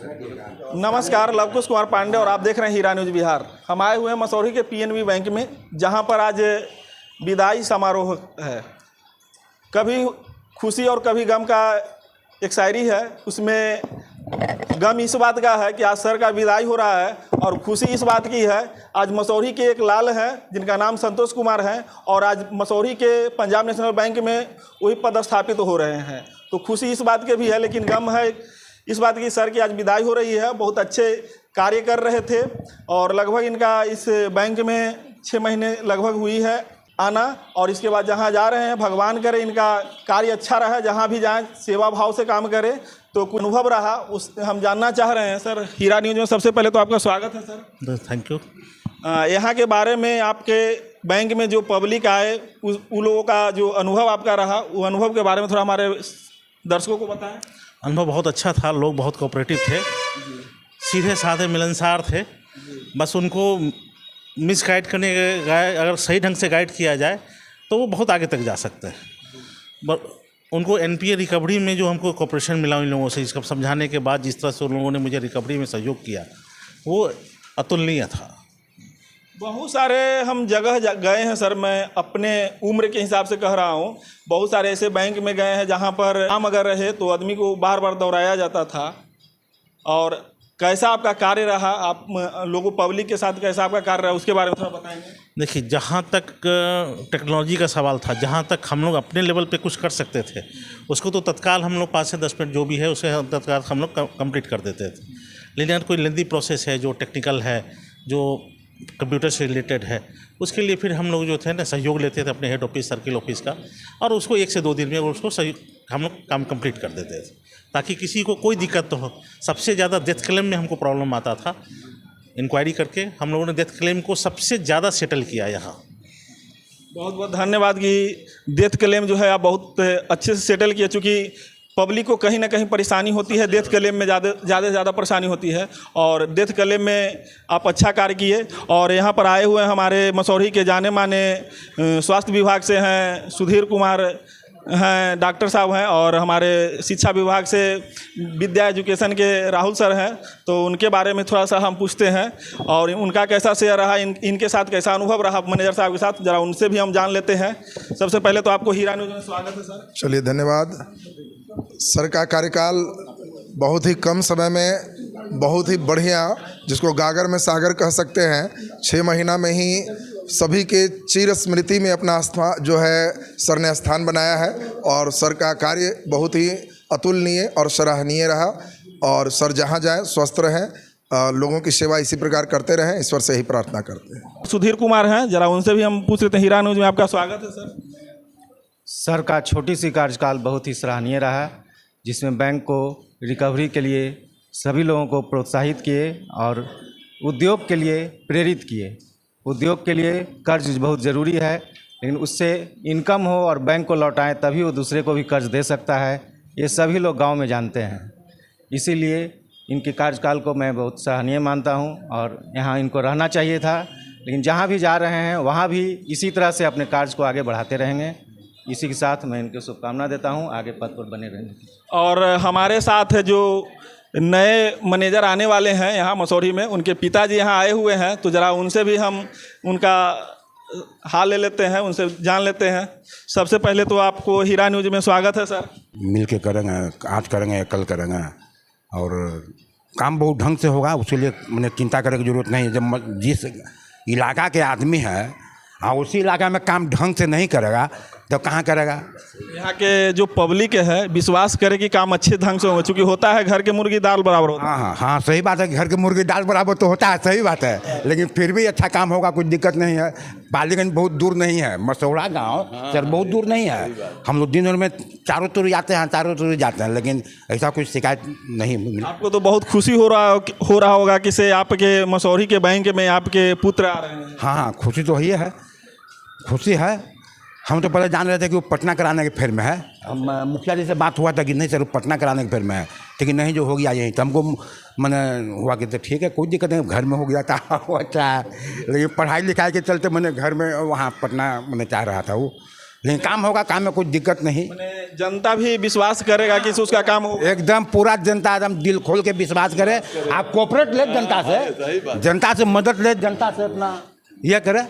नमस्कार, लवकुश कुमार पांडे और आप देख रहे हैं हीरा न्यूज़ बिहार। हम आए हुए हैं मसौरी के पीएनबी बैंक में, जहां पर आज विदाई समारोह है। कभी खुशी और कभी गम का एक शायरी है। उसमें गम इस बात का है कि आज सर का विदाई हो रहा है, और खुशी इस बात की है आज मसौरी के एक लाल हैं जिनका नाम संतोष कुमार है, और आज मसौरी के पंजाब नेशनल बैंक में वही पदस्थापित हो रहे हैं। तो खुशी इस बात के भी है, लेकिन गम है इस बात की सर की आज विदाई हो रही है। बहुत अच्छे कार्य कर रहे थे और लगभग इनका इस बैंक में 6 महीने लगभग हुई है आना, और इसके बाद जहां जा रहे हैं भगवान करे इनका कार्य अच्छा रहा, जहां भी जाएं सेवा भाव से काम करें। तो कोई अनुभव रहा उस हम जानना चाह रहे हैं सर। हीरा न्यूज़ में सबसे पहले तो आपका स्वागत है सर। Thank you. यहाँ के बारे में, आपके बैंक में जो पब्लिक आए उन लोगों का जो अनुभव आपका रहा, वो अनुभव के बारे में थोड़ा हमारे दर्शकों को बताएं। अनुभव बहुत अच्छा था, लोग बहुत कोऑपरेटिव थे, सीधे साधे मिलनसार थे। बस उनको मिस गाइड करने गए, अगर सही ढंग से गाइड किया जाए तो वो बहुत आगे तक जा सकते हैं। उनको एनपीए रिकवरी में जो हमको कोऑपरेशन मिला इन लोगों से, इसका समझाने के बाद जिस तरह से उन लोगों ने मुझे रिकवरी में सहयोग किया, वो अतुलनीय था। बहुत सारे हम जगह गए हैं सर, मैं अपने उम्र के हिसाब से कह रहा हूँ। बहुत सारे ऐसे बैंक में गए हैं जहाँ पर काम अगर रहे तो आदमी को बार बार दोहराया जाता था। और कैसा आपका कार्य रहा, आप लोगों पब्लिक के साथ कैसा आपका कार्य रहा, उसके बारे में थोड़ा बताएंगे। देखिए, जहाँ तक टेक्नोलॉजी का सवाल था, जहाँ तक हम लोग अपने लेवल पे कुछ कर सकते थे, उसको तो तत्काल हम लोग 5 से 10 मिनट जो भी है उसे तत्काल हम लोग कंप्लीट कर देते थे। लेकिन अगर कोई लेंदी प्रोसेस है, जो टेक्निकल है, जो कंप्यूटर से रिलेटेड है, उसके लिए फिर हम लोग जो थे ना सहयोग लेते थे अपने हेड ऑफिस, सर्किल ऑफिस का, और उसको 1 से 2 दिन में उसको सही हम लोग काम कंप्लीट कर देते थे, ताकि किसी को कोई दिक्कत तो हो। सबसे ज़्यादा डेथ क्लेम में हमको प्रॉब्लम आता था। इंक्वायरी करके हम लोगों ने डेथ क्लेम को सबसे ज़्यादा सेटल किया यहाँ। बहुत बहुत धन्यवाद कि डेथ क्लेम जो है आप बहुत अच्छे से सेटल किए, चूँकि पब्लिक को कहीं ना कहीं परेशानी होती है, डेथ क्लेम में ज़्यादा से ज़्यादा परेशानी होती है, और डेथ क्लेम में आप अच्छा कार्य किए। और यहाँ पर आए हुए हमारे मसौरी के जाने माने स्वास्थ्य विभाग से हैं सुधीर कुमार हैं, डॉक्टर साहब हैं, और हमारे शिक्षा विभाग से विद्या एजुकेशन के राहुल सर हैं। तो उनके बारे में थोड़ा सा हम पूछते हैं, और उनका कैसा शेयर रहा, इनके साथ कैसा अनुभव रहा मैनेजर साहब के साथ, ज़रा उनसे भी हम जान लेते हैं। सबसे पहले तो आपको हीरा न्यूज़ में स्वागत है सर। चलिए, धन्यवाद। सर का कार्यकाल बहुत ही कम समय में बहुत ही बढ़िया, जिसको गागर में सागर कह सकते हैं, 6 महीना में ही सभी के चिर स्मृति में अपना जो है सर ने स्थान बनाया है। और सर का कार्य बहुत ही अतुलनीय और सराहनीय रहा, और सर जहाँ जाएं स्वस्थ रहें, लोगों की सेवा इसी प्रकार करते रहें, ईश्वर से ही प्रार्थना करते हैं। सुधीर कुमार हैं, जरा उनसे भी हम पूछ लेते हैं। हीरा न्यूज़ में आपका स्वागत है सर। सर का छोटी सी कार्यकाल बहुत ही सराहनीय रहा, जिसमें बैंक को रिकवरी के लिए सभी लोगों को प्रोत्साहित किए और उद्योग के लिए प्रेरित किए। उद्योग के लिए कर्ज बहुत ज़रूरी है, लेकिन उससे इनकम हो और बैंक को लौटाएं तभी वो दूसरे को भी कर्ज दे सकता है। ये सभी लोग गांव में जानते हैं, इसीलिए इनके कार्यकाल को मैं बहुत सराहनीय मानता हूं, और यहाँ इनको रहना चाहिए था। लेकिन जहाँ भी जा रहे हैं वहाँ भी इसी तरह से अपने कार्य को आगे बढ़ाते रहेंगे। इसी के साथ मैं इनको शुभकामना देता हूं, आगे पद पर बने रहेंगे। और हमारे साथ जो नए मैनेजर आने वाले हैं यहाँ मसौरी में, उनके पिताजी यहाँ आए हुए हैं, तो ज़रा उनसे भी हम उनका हाल ले लेते हैं, उनसे जान लेते हैं। सबसे पहले तो आपको हीरा न्यूज़ में स्वागत है सर। मिल के करेंगे, आज करेंगे या कल करेंगे, और काम बहुत ढंग से होगा, उसके लिए मैंने चिंता करने की ज़रूरत नहीं है। जब जिस इलाका के आदमी है और उसी इलाका में काम ढंग से नहीं करेगा तो कहाँ करेगा। यहाँ के जो पब्लिक है विश्वास करे कि काम अच्छे ढंग से होगा, चूँकि होता है घर के मुर्गी दाल बराबर होता है। हाँ, सही बात है, घर के मुर्गी दाल बराबर तो होता है, सही बात है, लेकिन फिर भी अच्छा काम होगा, कुछ दिक्कत नहीं है। पालीगंज बहुत दूर नहीं है, मसौड़ा गाँव सर बहुत दूर नहीं है। हम लोग दिन में चारों तरफ जाते हैं, लेकिन ऐसा कुछ शिकायत नहीं मिली। आपको तो बहुत खुशी हो रहा होगा कि से आपके मसौरी के बैंक में आपके पुत्र आ रहे हैं। हाँ, खुशी तो है, खुशी है। हम तो पहले जान रहे थे कि वो पटना कराने के फेर में है। हम मुखिया जी से बात हुआ था कि नहीं सर वो पटना कराने के फेर में है, लेकिन नहीं, जो हो गया यहीं। तो हमको मैंने हुआ कि तो ठीक है, कोई दिक्कत नहीं, घर में हो गया था अच्छा है। लेकिन पढ़ाई लिखाई के चलते मैंने घर में वहाँ पटना मैंने चाह रहा था वो, लेकिन काम होगा, काम में कोई दिक्कत नहीं। जनता भी विश्वास करेगा कि उसका काम हो। एकदम पूरा जनता एकदम दिल खोल के विश्वास करे। आप कोऑपरेट ले जनता से मदद ले, जनता से अपना ये करे।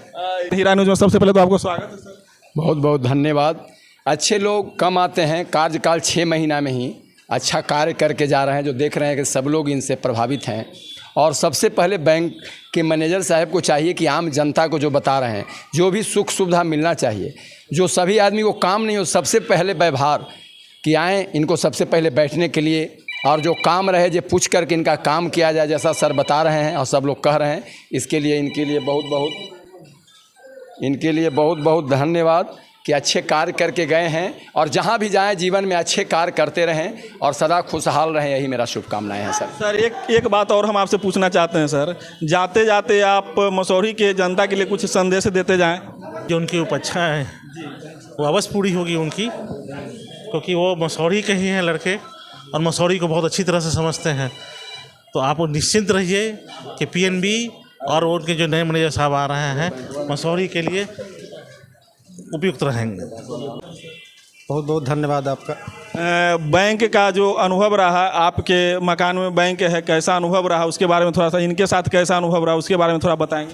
हीरा न्यूज़ में सबसे पहले तो आपको स्वागत है सर। बहुत बहुत धन्यवाद। अच्छे लोग कम आते हैं, कार्यकाल 6 महीना में ही अच्छा कार्य करके जा रहे हैं, जो देख रहे हैं कि सब लोग इनसे प्रभावित हैं। और सबसे पहले बैंक के मैनेजर साहब को चाहिए कि आम जनता को जो बता रहे हैं, जो भी सुख सुविधा मिलना चाहिए, जो सभी आदमी को काम नहीं हो, सबसे पहले व्यवहार कि आएँ इनको सबसे पहले बैठने के लिए, और जो काम रहे जो पूछ करके इनका काम किया जाए, जैसा सर बता रहे हैं और सब लोग कह रहे हैं। इसके लिए इनके लिए बहुत बहुत धन्यवाद कि अच्छे कार्य करके गए हैं, और जहां भी जाएं जीवन में अच्छे कार्य करते रहें और सदा खुशहाल रहें, यही मेरा शुभकामनाएं हैं सर। सर एक बात और हम आपसे पूछना चाहते हैं सर, जाते जाते आप मसौरी के जनता के लिए कुछ संदेश देते जाएं। जो उनकी उपेक्षा है वो अवश्य पूरी होगी उनकी, क्योंकि वो मसौरी के ही हैं लड़के और मसौरी को बहुत अच्छी तरह से समझते हैं। तो आप निश्चिंत रहिए कि पीएनबी और उनके जो नए मैनेजर साहब आ रहे हैं मसौरी के लिए उपयुक्त रहेंगे। बहुत बहुत धन्यवाद आपका। बैंक का जो अनुभव रहा, आपके मकान में बैंक है, कैसा अनुभव रहा उसके बारे में थोड़ा सा, इनके साथ कैसा अनुभव रहा उसके बारे में थोड़ा बताएंगे।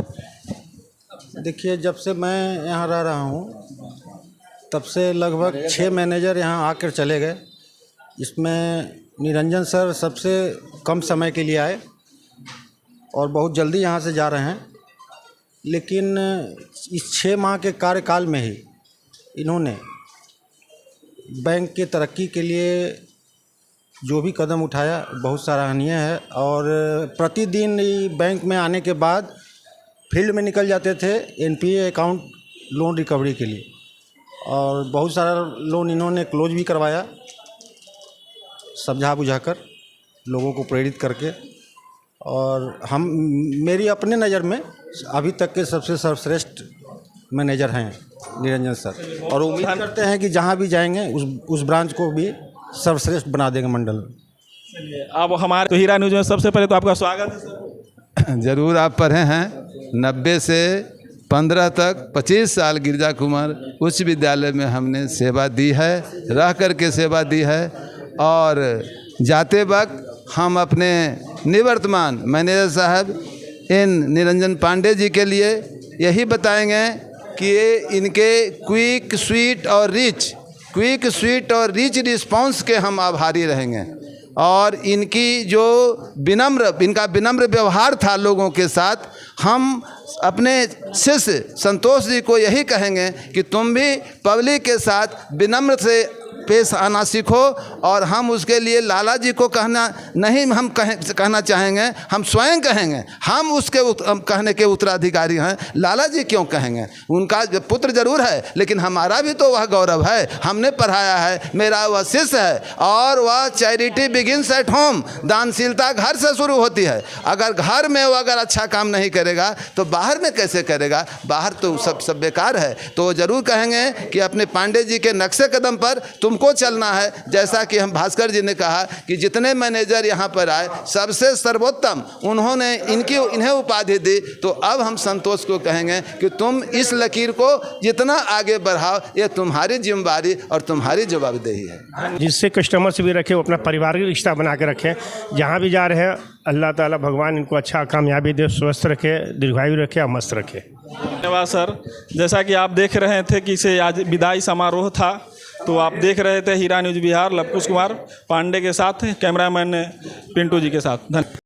देखिए, जब से मैं यहाँ रह रहा हूँ तब से लगभग 6 मैनेजर यहाँ आकर चले गए। इसमें निरंजन सर सबसे कम समय के लिए आए और बहुत जल्दी यहाँ से जा रहे हैं, लेकिन इस 6 माह के कार्यकाल में ही इन्होंने बैंक के तरक्की के लिए जो भी कदम उठाया बहुत सराहनीय है। और प्रतिदिन बैंक में आने के बाद फील्ड में निकल जाते थे एनपीए अकाउंट लोन रिकवरी के लिए, और बहुत सारा लोन इन्होंने क्लोज भी करवाया, समझा बुझाकर लोगों को प्रेरित करके। और मेरी अपने नज़र में अभी तक के सबसे सर्वश्रेष्ठ मैनेजर हैं निरंजन सर, और उम्मीद करते हैं कि जहां भी जाएंगे उस ब्रांच को भी सर्वश्रेष्ठ बना देंगे मंडल में। अब हमारे तो हीरा न्यूज़ में सबसे पहले तो आपका स्वागत है सर। ज़रूर आप पढ़े हैं। 90 से 15 तक 25 साल गिरजा कुमार उच्च विद्यालय में हमने सेवा दी है, रह कर के सेवा दी है। और जाते वक्त हम अपने निवर्तमान मैनेजर साहब इन निरंजन पांडे जी के लिए यही बताएंगे कि इनके क्विक स्वीट और रिच रिस्पांस के हम आभारी रहेंगे। और इनका विनम्र व्यवहार था लोगों के साथ। हम अपने शिष्य संतोष जी को यही कहेंगे कि तुम भी पब्लिक के साथ विनम्र से पेश आना सीखो। और हम उसके लिए लाला जी को कहना नहीं, हम कहना चाहेंगे, हम स्वयं कहेंगे, हम उसके कहने के उत्तराधिकारी हैं। लाला जी क्यों कहेंगे, उनका पुत्र जरूर है, लेकिन हमारा भी तो वह गौरव है, हमने पढ़ाया है, मेरा वह शिष्य है। और वह चैरिटी बिगिंस एट होम, दानशीलता घर से शुरू होती है। अगर घर में वो अगर अच्छा काम नहीं करेगा तो बाहर में कैसे करेगा, बाहर तो सब बेकार है। तो जरूर कहेंगे कि अपने पांडे जी के नक्शे कदम पर तुमको चलना है। जैसा कि हम भास्कर जी ने कहा कि जितने मैनेजर यहाँ पर आए सबसे सर्वोत्तम उन्होंने इन्हें उपाधि दी। तो अब हम संतोष को कहेंगे कि तुम इस लकीर को जितना आगे बढ़ाओ, ये तुम्हारी जिम्मेदारी और तुम्हारी जवाबदेही है। जिससे कस्टमर से भी रखें, वो अपना पारिवारिक रिश्ता बना के रखें। जहाँ भी जा रहे हैं अल्लाह ताला भगवान इनको अच्छा कामयाबी दे, स्वस्थ रखे, दीर्घायु रखे और मस्त रखे। धन्यवाद सर। जैसा कि आप देख रहे थे कि इसे आज विदाई समारोह था, तो आप देख रहे थे हीरा न्यूज़ बिहार लवकुश कुमार पांडे के साथ, कैमरामैन पिंटू जी के साथ। धन्यवाद।